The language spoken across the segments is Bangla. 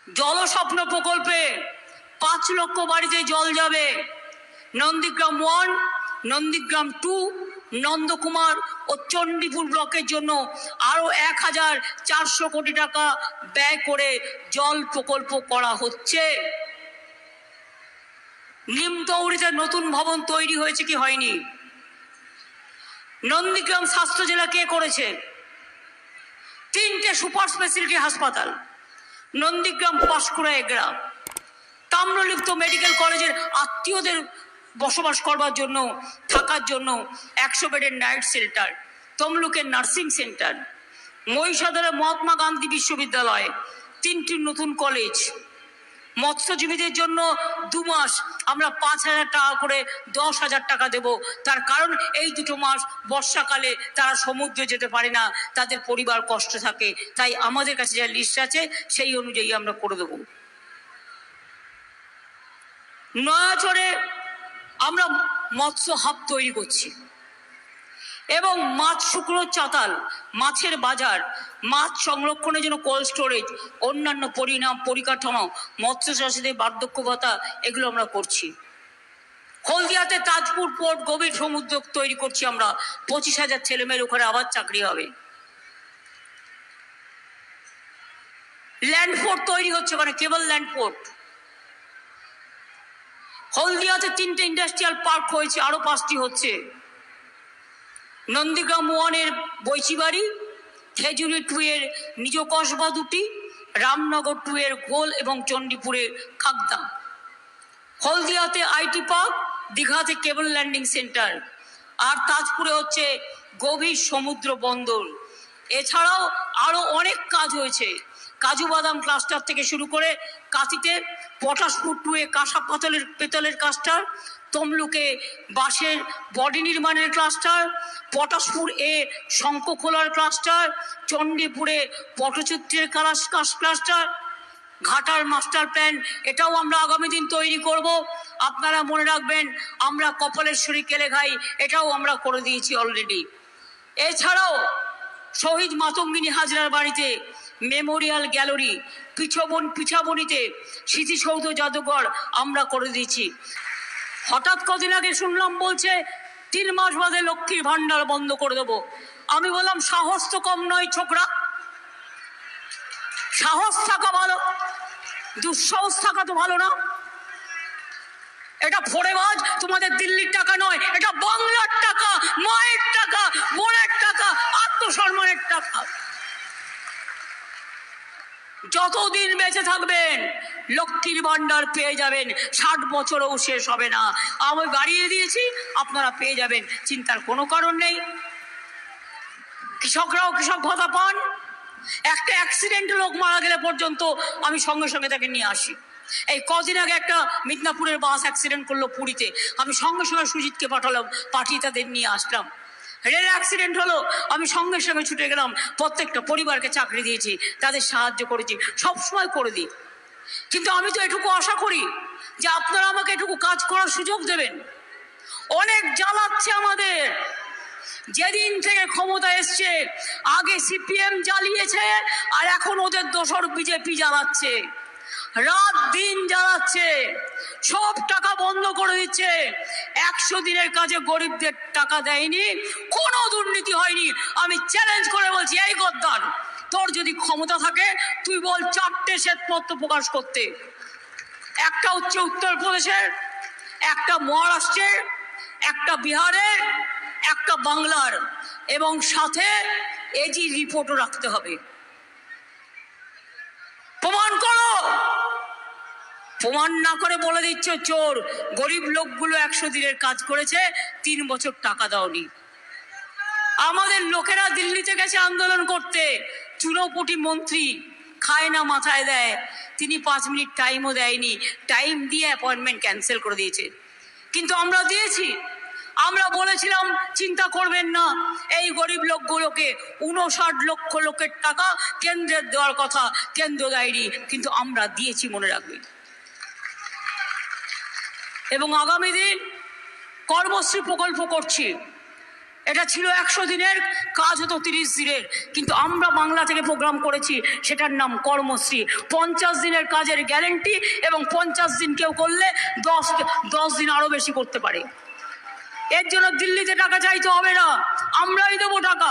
জলস্বপ্ন প্রকল্পে 5 লক্ষ বাড়িতে জল যাবে। নন্দীগ্রাম 1, নন্দীগ্রাম 2, নন্দকুমার ও চণ্ডীপুর ব্লকের জন্য আরো 1400 কোটি টাকা ব্যয় করে জল প্রকল্প করা হচ্ছে। নিমতৌড়িতে নতুন ভবন তৈরি হয়েছে কি হয়নি? নন্দীগ্রাম স্বাস্থ্য জেলা কে করেছে? 3টে সুপার স্পেশালিটি হাসপাতাল, নন্দীগ্রাম, পাঁশকুড়া, এগরা। তাম্রলিপ্ত মেডিকেল কলেজের আত্মীয়দের বসবাস করবার জন্য, থাকার জন্য 100 বেডের নাইট শেল্টার, তমলুকের নার্সিং সেন্টার, মহিষাদলের মহাত্মা গান্ধী বিশ্ববিদ্যালয়, 3টি নতুন কলেজ। মৎস্যজীবীদের জন্য 2 মাস আমরা 5,000 টাকা করে 10,000 টাকা দেব। তার কারণ এই 2 মাস বর্ষাকালে তারা সমুদ্রে যেতে পারে না, তাদের পরিবার কষ্ট থাকে। তাই আমাদের কাছে যা লিস্ট আছে সেই অনুযায়ী আমরা করে দেব। নয়াচরে আমরা মৎস্য হাব তৈরি করছি এবং মাছ শুকনো চাতাল, মাছের বাজার, মাছ সংরক্ষণের জন্য কোল্ড স্টোরেজ, অন্যান্য পরিকাঠামো, মৎস্য চাষীদের বার্ধক্য ভাতা, এগুলো আমরা করছি। হলদিয়াতে তাজপুর পোর্ট, গভীর সমুদ্র তৈরি করছি আমরা। 25,000 ছেলেমেয়ের ওখানে আবার চাকরি হবে। ল্যান্ডপোর্ট তৈরি হচ্ছে ওখানে, কেবল ল্যান্ডপোর্ট। হলদিয়াতে 3টে ইন্ডাস্ট্রিয়াল পার্ক হয়েছে, আরো 5টি হচ্ছে। নন্দীগ্রাম 1-এর বৈচিবাড়ি, খেজুরি 2-এর নিজ কসবা 2টি, রামনগর 2-এর গোল এবং চণ্ডীপুরের খাগদা। হলদিয়াতে আইটি পার্ক, দীঘাতে কেবল ল্যান্ডিং সেন্টার, আর তাজপুরে হচ্ছে গভীর সমুদ্র বন্দর। এছাড়াও আরো অনেক কাজ হয়েছে। কাজু বাদাম ক্লাস্টার থেকে শুরু করে কাঁথিতে পটাশপুর 2-এ কাঁসা পেতলের ক্লাস্টার, তমলুকে বাঁশের বডি নির্মাণের ক্লাস্টার, পটাশপুর এ শঙ্খখোলার ক্লাস্টার, চণ্ডীপুরে পটচিত্রের ক্লাস্টার, ঘাটার মাস্টার প্ল্যান, এটাও আমরা আগামী দিন তৈরি করব। আপনারা মনে রাখবেন, আমরা কপালেশ্বরী কেলেঘাই, এটাও আমরা করে দিয়েছি অলরেডি। এছাড়াও শহীদ মাতঙ্গিনী হাজরার বাড়িতে মেমোরিয়াল গ্যালারি, পিছাবনিতে স্মৃতিসৌধ জাদুঘর আমরা করে দিয়েছি। হঠাৎ কদিন আগে শুনলাম বলছে 3 মাস বাদে লক্ষ্মীর ভান্ডার বন্ধ করে দেব। আমি বললাম সাহস তো কম নয় ছোকরা, সাহস থাকা ভালো, দুঃসাহস থাকা তো ভালো না। এটা ফোড়েবাজ, তোমাদের দিল্লির টাকা নয়, এটা বাংলার টাকা, মায়ের টাকা, বোনের টাকা, আত্মসম্মানের টাকা। যতদিন বেঁচে থাকবেন লক্ষ্মীর ভান্ডার পেয়ে যাবেন, 60 বছরও শেষ হবে না। আমি বাড়িয়ে দিয়েছি, আপনারা পেয়ে যাবেন, চিন্তার কোনো কারণ নেই। কৃষকরাও কৃষক ভাতা পান। একটা অ্যাক্সিডেন্টে লোক মারা গেলে পর্যন্ত আমি সঙ্গে সঙ্গে তাকে নিয়ে আসি। এই কদিন আগে একটা মিদনাপুরের বাস অ্যাক্সিডেন্ট করলো পুরীতে, আমি সঙ্গে সঙ্গে সুজিতকে পাঠিয়ে তাদের নিয়ে আসলাম। রেল অ্যাক্সিডেন্ট হলো, আমি সঙ্গে সঙ্গে ছুটে গেলাম, প্রত্যেকটা পরিবারকে চাকরি দিয়েছি, তাদের সাহায্য করেছি, সবসময় করে দিই। কিন্তু আমি তো এটুকু আশা করি যে আপনারা আমাকে এটুকু কাজ করার সুযোগ দেবেন। অনেক জ্বালাচ্ছে আমাদের, যেদিন থেকে ক্ষমতা এসছে, আগে সিপিএম জ্বালিয়েছে আর এখন ওদের দোসর বিজেপি জ্বালাচ্ছে, রাত দিন জ্বালাচ্ছে, সব টাকা বন্ধ করে দিচ্ছে। 100 দিনের কাজে গরিবদের টাকা দেয়নি, কোনো দুর্নীতি হয়নি। আমি চ্যালেঞ্জ করে বলছি, এই গদ্দার, তোর যদি ক্ষমতা থাকে তুই বল 4টে শ্বেতপত্র প্রকাশ করতে। একটা হচ্ছে উত্তরপ্রদেশের, একটা মহারাষ্ট্রের, একটা বিহারের, একটা বাংলার, এবং সাথে এজি রিপোর্টও রাখতে হবে। প্রমাণ করো। প্রমাণ না করে বলে দিচ্ছ চোর। গরিব লোকগুলো 100 দিনের কাজ করেছে, 3 বছর টাকা দাওনি। আমাদের লোকেরা দিল্লিতে গেছে আন্দোলন করতে, চুনোপুটি মন্ত্রী খায় না মাথায় দেয়, তিনি 5 মিনিট টাইমও দেয়নি, টাইম দিয়ে অ্যাপয়েন্টমেন্ট ক্যান্সেল করে দিয়েছে। কিন্তু আমরা দিয়েছি, আমরা বলেছিলাম চিন্তা করবেন না, এই গরিব লোকগুলোকে 59 লক্ষ লোকের টাকা কেন্দ্রের দেওয়ার কথা, কেন্দ্র দেয়নি, কিন্তু আমরা দিয়েছি, মনে রাখবেন। এবং আগামী দিন কর্মশ্রী প্রকল্প করছি, এটা ছিল 100 দিনের কাজ, হতো 30 দিনের, কিন্তু আমরা বাংলা থেকে প্রোগ্রাম করেছি, সেটার নাম কর্মশ্রী। 50 দিনের কাজের গ্যারেন্টি, এবং 50 দিন কেউ করলে 10 দিন আরো বেশি করতে পারে। এর জন্য দিল্লিতে টাকা চাইতে হবে না, আমরাই দেবো টাকা,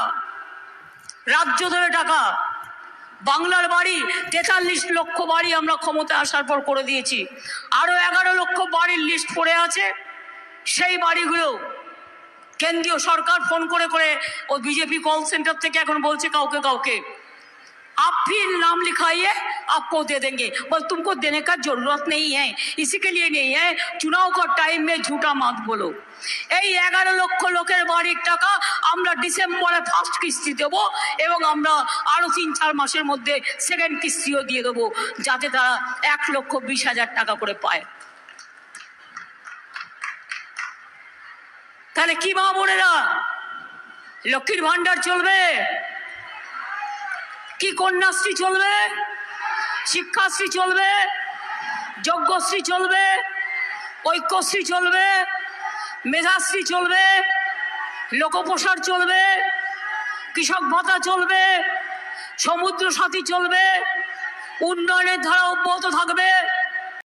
রাজ্য দেবে টাকা। বাংলার বাড়ি 43 লক্ষ বাড়ি আমরা ক্ষমতায় আসার পর করে দিয়েছি, আরো 11 লক্ষ বাড়ির লিস্ট পড়ে আছে। সেই বাড়িগুলো কেন্দ্রীয় সরকার ফোন করে করে, ও বিজেপি কল সেন্টার থেকে এখন বলছে কাউকে কাউকে, आप भी नाम लिखाइए आपको दे देंगे, बस तुमको देने का जरूरत नहीं है, इसी के लिए नहीं है, चुनाव का टाइम में झूठा मत बोलो। এই 11 লক্ষ লোকের বাড়ির টাকা আমরা ডিসেম্বরে ফার্স্ট কিস্তি দেব, এবং আমরা আরো 3-4 মাসের মধ্যে সেকেন্ড কিস্তিও দিয়ে দেবো, যাতে তারা 1,20,000 টাকা করে পায়। তাহলে কি মা বোনেরা, লক্ষ্মীর ভান্ডার চলবে কি? কন্যাশ্রী চলবে, শিক্ষাশ্রী চলবে, যজ্ঞশ্রী চলবে, ঐক্যশ্রী চলবে, মেধাশ্রী চলবে, লোকপ্রসার চলবে, কৃষক ভাতা চলবে, সমুদ্র সাথী চলবে, উন্নয়নের ধারা অব্যাহত থাকবে।